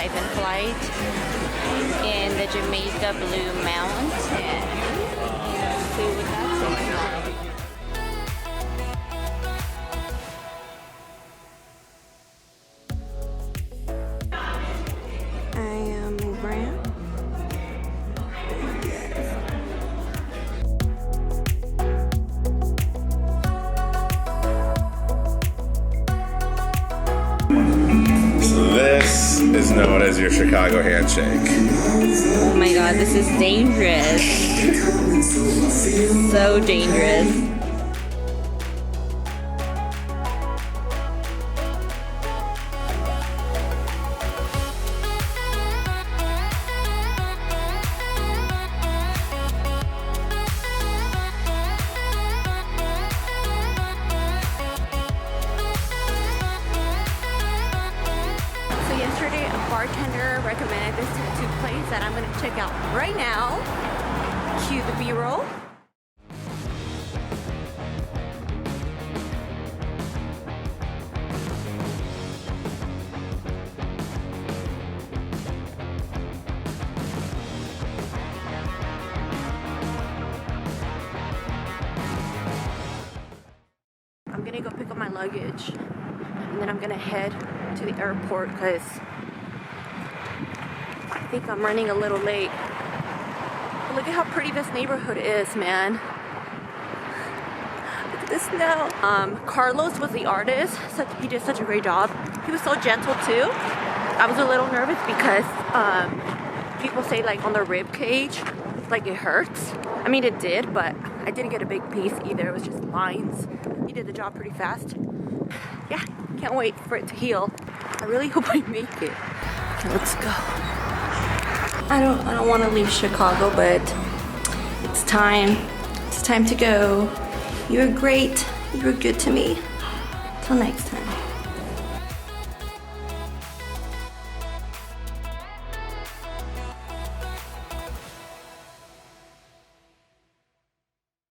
Gh5 flight in the Jamaica Blue Mountain. Let's see what that's like. I am Grant. This is known as your Chicago handshake. Oh my god, this is dangerous. So dangerous. Yesterday, a bartender recommended this tattoo place that I'm going to check out right now. Cue the B-roll. I'm going to go pick up my luggage and then I'm going to head to the airport because I think I'm running a little late. But look at how pretty this neighborhood is, man. Look at this now. Carlos was the artist. He did such a great job. He was so gentle too. I was a little nervous because people say like on the rib cage, like it hurts. I mean it did, but I didn't get a big piece either. It was just lines. He did the job pretty fast. Yeah, can't wait for it to heal. I really hope I make it. Okay, let's go. I don't want to leave Chicago, but it's time. It's time to go. You were great. You were good to me. Till next time.